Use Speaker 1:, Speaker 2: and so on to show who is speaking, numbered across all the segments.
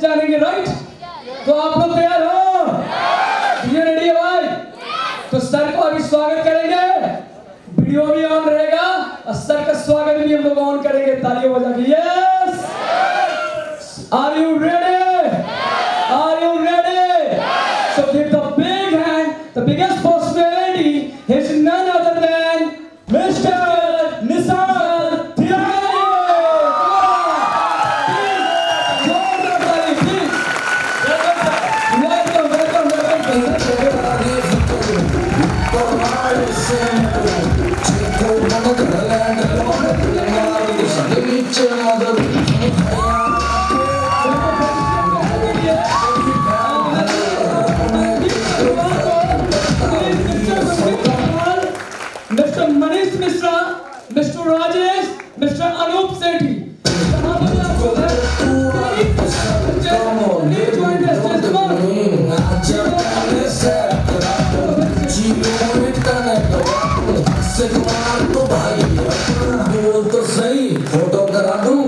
Speaker 1: जानेंगे, राइट? तो आप लोग तैयार हो? ये रेडी है भाई? तो सर को अभी स्वागत करेंगे, वीडियो भी ऑन रहेगा और सर का स्वागत भी हम लोग ऑन करेंगे तालियों बजा के। Yes, are you ready? Are you ready? So give the big hand, the biggest personality, he is none other than mister Nisar Tiwari. जोरदार ताली please. Welcome welcome mister Manish Mishra, mister Rajesh, mister Anup Sethi.
Speaker 2: तो सही फोटो करा दूं।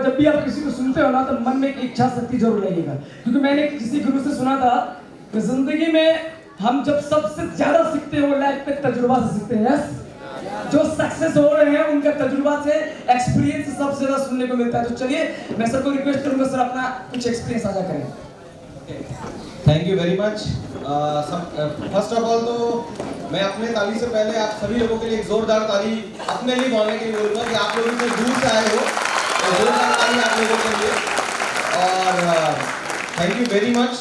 Speaker 1: जब भी आप किसी को सुनते हो ना तो मन में एक इच्छा शक्ति जरूर लगेगा, क्योंकि मैंने किसी गुरु से सुना था कि जिंदगी में हम जब सबसे ज्यादा सीखते हैं वो लाइफ में तजुर्बा से सीखते हैं। यस, जो सक्सेस हो रहे हैं उनका तजुर्बा से, एक्सपीरियंस से सबसे ज्यादा सुनने को मिलता है। तो चलिए मैं सर को रिक्वेस्ट करूंगा, सर अपना कुछ एक्सपीरियंस साझा करें।
Speaker 3: Thank you very much. First of all तो मैं अपने ताली से पहले आप सभी लोगों के लिए एक जोरदार ताली अपने लिए बोलने के लिए बोलूँगा कि आप लोग इतने दूर से आए हो, तो जोरदार ताली आप लोगों के लिए। और thank you very much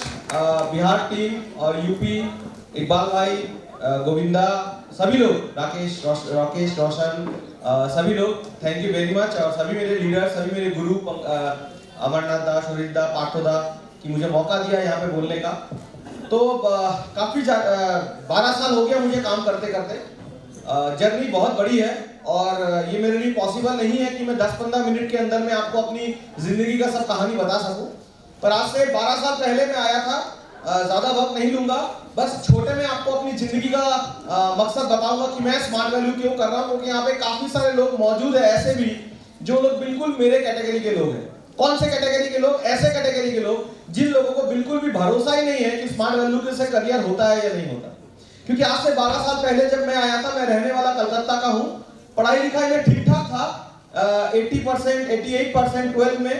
Speaker 3: Bihar team और यूपी, इकबाल भाई, गोविंदा, सभी लोग, राकेश रोशन, सभी लोग थैंक यू वेरी मच। और सभी मेरे लीडर, सभी मेरे गुरु अमरनाथ दा, शोरित दा, पार्थो दा कि मुझे मौका दिया यहाँ पे बोलने का। तो काफ़ी 12 साल हो गया मुझे काम करते करते। जर्नी बहुत बड़ी है और ये मेरे लिए पॉसिबल नहीं है कि मैं 10-15 मिनट के अंदर में आपको अपनी ज़िंदगी का सब कहानी बता सकूं। पर आज से 12 साल पहले मैं आया था। ज़्यादा वक्त नहीं लूँगा, बस छोटे में आपको अपनी ज़िंदगी का मकसद बताऊंगा कि मैं स्मार्ट वैल्यू क्यों कर रहा हूँ। क्योंकि यहाँ पे काफ़ी सारे लोग मौजूद है ऐसे भी जो लोग बिल्कुल मेरे कैटेगरी के लोग हैं। कौन से कैटेगरी के लोग? ऐसे कैटेगरी के लोग जिन लोगों को बिल्कुल भी भरोसा ही नहीं है कि स्मार्ट वैल्यू से करियर होता है या नहीं होता। क्योंकि आज से 12 साल पहले जब मैं आया था, मैं रहने वाला कलकत्ता का हूँ, पढ़ाई लिखाई में ठीक ठाक था, 80%, 88% 12 में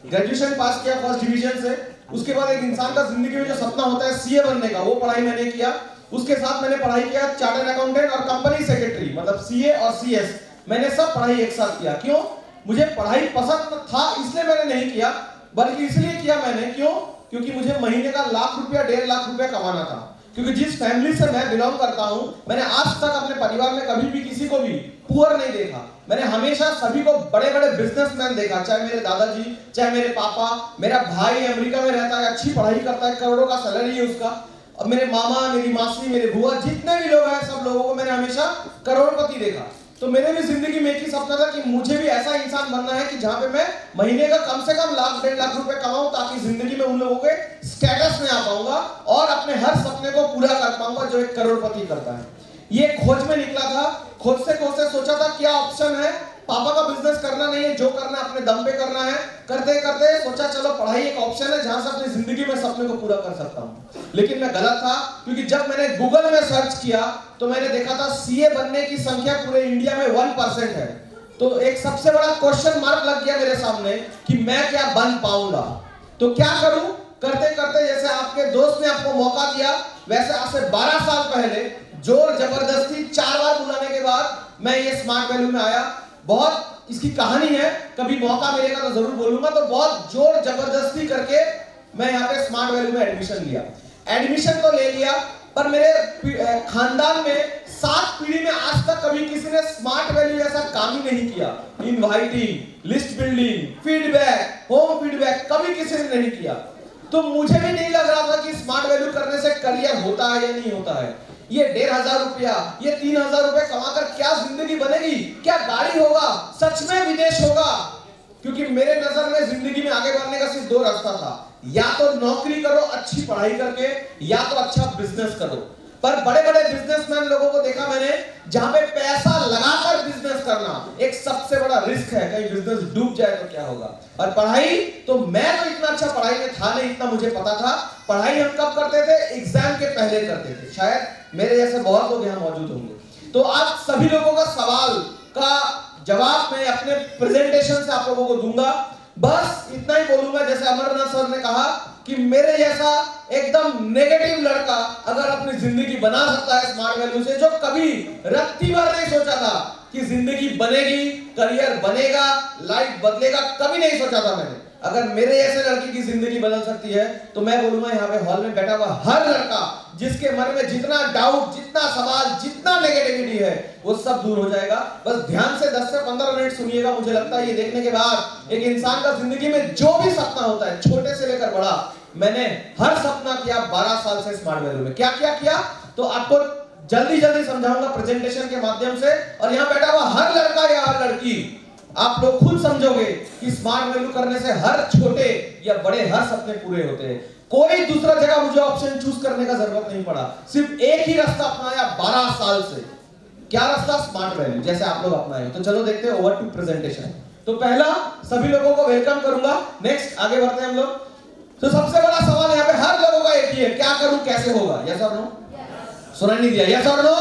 Speaker 3: ग्रेजुएशन पास किया फर्स्ट डिवीजन से। उसके बाद एक इंसान का जिंदगी में जो सपना होता है सीए बनने का, वो पढ़ाई मैंने किया। उसके साथ मैंने पढ़ाई किया चार्टर्ड अकाउंटेंट और कंपनी सेक्रेटरी, मतलब सीए और सीएस, मैंने सब पढ़ाई एक साथ किया। क्यों? मुझे पढ़ाई पसंद था इसलिए मैंने नहीं किया, बल्कि इसलिए किया मैंने, क्यों? क्योंकि मुझे महीने का लाख रुपया 1.5 लाख रुपया कमाना था। क्योंकि जिस फैमिली से मैं बिलोंग करता हूं, मैंने आज तक अपने परिवार में कभी भी किसी को भी पुअर नहीं देखा। मैंने हमेशा सभी को बड़े बड़े बिजनेसमैन देखा, चाहे मेरे दादाजी, चाहे मेरे पापा। मेरा भाई अमेरिका में रहता है, अच्छी पढ़ाई करता है, करोड़ों का सैलरी है उसका। अब मेरे मामा, मेरी मासी, मेरे बुआ, जितने भी लोग हैं, सब लोगों को मैंने हमेशा करोड़पति देखा। तो मेरे भी जिंदगी में एक ही सपना था कि मुझे भी ऐसा इंसान बनना है कि जहां पे मैं महीने का कम से कम लाख 1.5 लाख रुपए कमाऊं, ताकि जिंदगी में उन लोगों के स्टेटस में आ पाऊंगा और अपने हर सपने को पूरा कर पाऊंगा जो एक करोड़पति करता है। ये खोज में निकला था, खोज से सोचा था क्या ऑप्शन है। पापा का बिजनेस करना नहीं है, जो करना है अपने दम पे करना है। करते करते सोचा चलो पढ़ाई एक ऑप्शन है जहां से अपनी जिंदगी में सपने को पूरा कर सकता हूं। लेकिन मैं गलत था, क्योंकि जब मैंने गूगल में सर्च किया तो मैंने देखा था सीए बनने की संख्या पूरे इंडिया में 1% है। तो एक सबसे बड़ा क्वेश्चन मार्क लग गया मेरे सामने कि मैं क्या बन पाऊंगा, तो क्या करूं। करते करते जैसे आपके दोस्त ने आपको मौका दिया, वैसे आज से 12 साल पहले जोर जबरदस्ती 4 बार बुलाने के बाद मैं ये स्मार्ट वैल्यू में आया। बहुत इसकी कहानी है, कभी मौका मिलेगा तो जरूर बोलूंगा। तो बहुत जोर जबरदस्ती करके मैं यहाँ पे स्मार्ट वैल्यू में एडमिशन लिया। एडमिशन तो ले लिया, पर मेरे खानदान में 7 पीढ़ी में आज तक कभी किसी ने स्मार्ट वैल्यू जैसा काम ही नहीं किया। Inviting, list building, feedback, home feedback कभी किसी ने नहीं किया। तो मुझे भी नहीं लग रहा था कि स्मार्ट वैल्यू करने से करियर होता है या नहीं होता है। ये 1,500 रुपया, ये 3,000 रुपए कमाकर क्या जिंदगी बनेगी, क्या गाड़ी होगा, सच में विदेश होगा। क्योंकि मेरे नजर में जिंदगी में आगे बढ़ने का सिर्फ 2 रास्ता था, या तो नौकरी करो अच्छी पढ़ाई करके, या तो अच्छा बिजनेस करो। पर बड़े बड़े बिजनेसमैन लोगों को देखा मैंने, जहां पे पैसा लगाकर बिजनेस करना एक सबसे बड़ा रिस्क है, कहीं बिजनेस डूब जाए तो क्या होगा। और पढ़ाई तो मैं तो इतना अच्छा पढ़ाई में था नहीं, इतना मुझे पता था। पढ़ाई हम कब करते थे, एग्जाम के पहले करते थे। शायद मेरे जैसे बहुत लोग यहाँ मौजूद होंगे। तो आज सभी लोगों का सवाल का जवाब मैं अपने प्रेजेंटेशन से आप लोगों को दूंगा। बस इतना ही बोलूंगा, जैसे अमरनाथ सर ने कहा कि मेरे जैसा एकदम नेगेटिव लड़का अगर अपनी जिंदगी बना सकता है स्मार्ट वैल्यू से, जो कभी रत्ती भर नहीं सोचा था कि जिंदगी बनेगी, करियर बनेगा, लाइफ बदलेगा, कभी नहीं सोचा था मैंने। अगर मेरे जैसे लड़की की जिंदगी बदल सकती है तो मैं बोलूंगा यहाँ पे हॉल में बैठा हुआ हर लड़का जिसके मन में जितना डाउट, जितना सवाल, जितना नेगेटिविटी है वो सब दूर हो जाएगा। बस ध्यान से 10 से 15 मिनट सुनिएगा। मुझे लगता है ये देखने के बाद एक इंसान का जिंदगी में जो भी सपना होता है, छोटे से लेकर बड़ा, मैंने हर सपना किया 12 साल से स्मार्ट वैल्यू में। क्या क्या किया तो आपको जल्दी जल्दी समझाऊंगा प्रेजेंटेशन के माध्यम से। और यहाँ बैठा हुआ हर लड़का या हर लड़की, आप लोग खुद समझोगे कि स्मार्ट वैल्यू करने से हर छोटे या बड़े हर सपने पूरे होते हैं। कोई दूसरा जगह मुझे ऑप्शन चूज करने का जरूरत नहीं पड़ा, सिर्फ एक ही रास्ता अपनाया 12 साल से। क्या रास्ता? स्मार्ट वैल्यू, जैसे आप लोग अपनाए। तो चलो देखते हैं, ओवर टू प्रेजेंटेशन। तो पहला सभी लोगों को वेलकम करूंगा। नेक्स्ट आगे बढ़ते हैं हम लोग। तो सबसे बड़ा सवाल यहाँ पे हर लोगों का एक ही है, क्या करूं कैसे होगा? यस और नो? सुनाई नहीं दिया? यस और नो?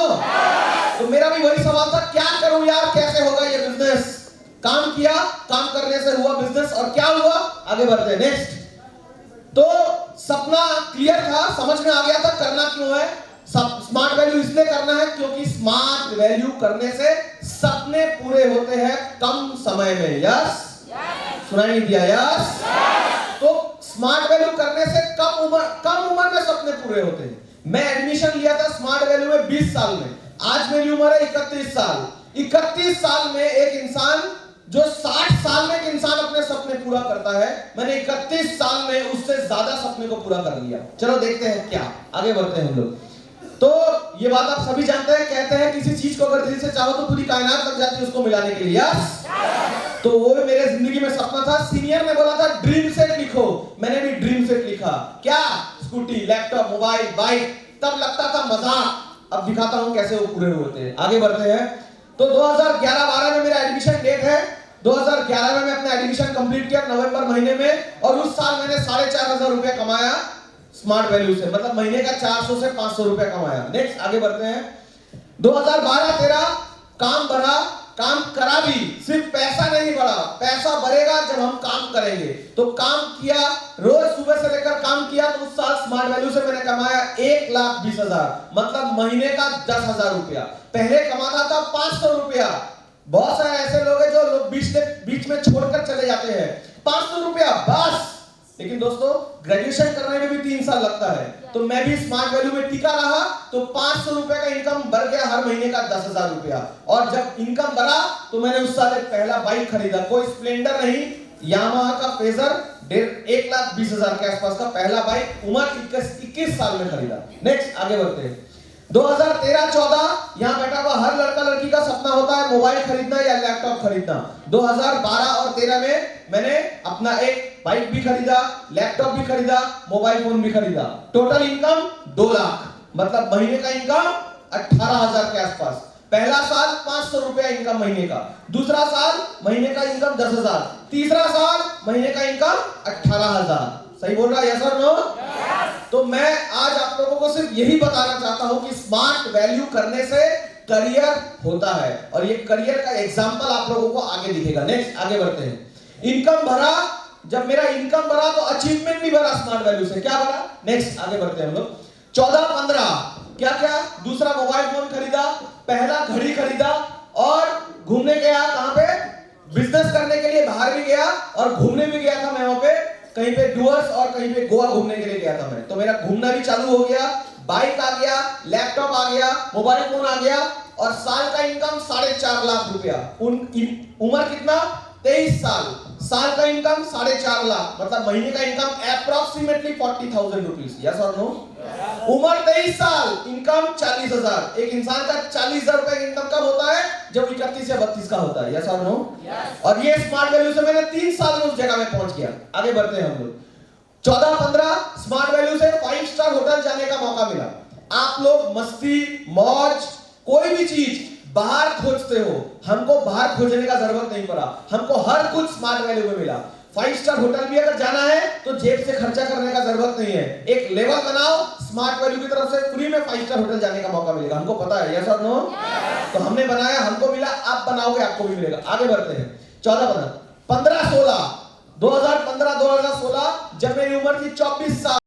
Speaker 3: तो मेरा भी वही सवाल था, क्या करूं यार, कैसे होगा ये बिजनेस। काम किया, काम करने से हुआ बिजनेस, और क्या हुआ? आगे बढ़ते हैं। नेक्स्ट। तो सपना क्लियर था, समझ में आ गया था करना क्यों है। स्मार्ट वैल्यू इसलिए करना है क्योंकि स्मार्ट वैल्यू करने से सपने पूरे होते हैं कम समय में। यस? सुनाई नहीं दिया? यस? तो स्मार्ट वैल्यू करने से कम उम्र में सपने पूरे होते हैं। मैं एडमिशन लिया था स्मार्ट वैल्यू में 20 साल में, आज मेरी उम्र है 31 साल। 31 साल में एक इंसान जो 60 साल में एक इंसान अपने सपने पूरा करता है, मैंने 31 साल में उससे ज्यादा सपने को पूरा कर लिया। चलो देखते हैं क्या, आगे बढ़ते हैं हम लोग। तो ये बात आप सभी जानते हैं, कहते हैं किसी चीज को अगर दिल से चाहो तो पूरी कायनात लग जाती है उसको मिलाने के लिए। यस? तो वो भी मेरे जिंदगी में सपना था। सीनियर ने बोला था ड्रीम सेट लिखो, मैंने भी ड्रीम सेट लिखा। क्या? Scooty, laptop, mobile, bike. तब लगता था मजाक, अब दिखाता हूं कैसे वो पूरे होते हैं। आगे बढ़ते हैं। तो 2011-12 में मेरा एडमिशन डेट है। 2011 में मैं अपना एडमिशन कंप्लीट किया नवंबर महीने में, और उस साल मैंने 4,500 रुपया कमाया स्मार्ट वैल्यू से, मतलब महीने का 400 से 500 रुपया कमाया। नेक्स्ट आगे बढ़ते हैं। 2012-13 काम बढ़ा, काम करा भी, सिर्फ पैसा नहीं बढ़ा, पैसा बढ़ेगा जब हम काम करेंगे। तो काम किया, रोज सुबह से लेकर काम किया। तो उस साल स्मार्ट वैल्यू से मैंने कमाया 1,20,000, मतलब महीने का 10,000 रुपया। पहले कमाता था 500 रुपया। बहुत सारे ऐसे लोग हैं जो लोग बीच में छोड़कर चले जाते हैं। 500 रुपया बस। लेकिन दोस्तों ग्रेजुएशन करने में भी 3 साल लगता है, तो मैं भी स्मार्ट वैल्यू में टिका रहा। तो 500 रुपए का इनकम बढ़ गया हर महीने का 10,000 रुपया। और जब इनकम बढ़ा तो मैंने उस साल एक पहला बाइक खरीदा, कोई स्प्लेंडर नहीं, यामाहा का फेजर, 1,20,000 के आसपास का पहला बाइक, उम्र 21 साल में खरीदा। नेक्स्ट आगे बढ़ते हैं। 2013-14 यहाँ बैठा हुआ हर लड़का लड़की का सपना होता है मोबाइल खरीदना या लैपटॉप खरीदना। 2012 और 13 में मैंने अपना एक बाइक भी खरीदा, लैपटॉप भी खरीदा, मोबाइल फोन भी खरीदा। टोटल इनकम 2 लाख, मतलब महीने का इनकम 18,000 के आसपास। पहला साल 500 रुपया इनकम महीने का, दूसरा साल महीने का इनकम 10,000, तीसरा साल महीने का इनकम 18,000। सही बोल रहा है यस और नो? तो मैं आज आप लोगों को सिर्फ यही बताना चाहता हूं कि स्मार्ट वैल्यू करने से करियर होता है, और ये करियर का एग्जांपल आप लोगों को आगे दिखेगा। नेक्स्ट आगे बढ़ते हैं। इनकम बढ़ा, जब मेरा इनकम बढ़ा तो अचीवमेंट भी बढ़ा स्मार्ट वैल्यू से। क्या बढ़ा? नेक्स्ट आगे बढ़ते हैं हम लोग। 14-15 क्या क्या? दूसरा मोबाइल फोन खरीदा, पहला घड़ी खरीदा, और घूमने गया। कहां पे? बिजनेस करने के लिए बाहर भी गया और घूमने भी गया था मैं वहां पे, कहीं पे डुअर्स और कहीं पे गोवा घूमने के लिए गया था मैं। तो मेरा घूमना भी चालू हो गया, बाइक आ गया, लैपटॉप आ गया, मोबाइल फोन आ गया, और साल का इनकम 4.5 लाख रुपया। उम्र कितना? 23 साल। साल का इनकम 4.5 लाख, मतलब महीने का इनकम अप्रोक्सीमेटली 40,000 रुपीज। यस और नो? उम्र 23 साल, इनकम 40,000। एक इंसान का 40,000 रुपए इनकम कब होता है? जब 31 या 32 का होता है। यस और नो? और ये स्मार्ट वैल्यू से मैंने 3 साल में उस जगह में पहुंच गया। आगे बढ़ते हैं हम लोग। 14-15 स्मार्ट वैल्यू से 5 स्टार होटल जाने का मौका मिला। आप लोग मस्ती मौज कोई भी चीज बाहर खोजते हो, हमको बाहर खोजने का जरूरत नहीं पड़ा, हमको हर कुछ स्मार्ट वैल्यू में मिला। 5 स्टार होटल भी अगर जाना है तो जेब से खर्चा करने का जरूरत नहीं है। एक लेवल बनाओ, स्मार्ट वैल्यू की तरफ से फ्री में 5 स्टार होटल जाने का मौका मिलेगा। हमको पता है। यस और नो? तो हमने बनाया, हमको मिला, आप बनाओगे आपको भी मिलेगा। आगे बढ़ते हैं। 14-15 15-16 2015-2016 जब मेरी उम्र थी 24 साल।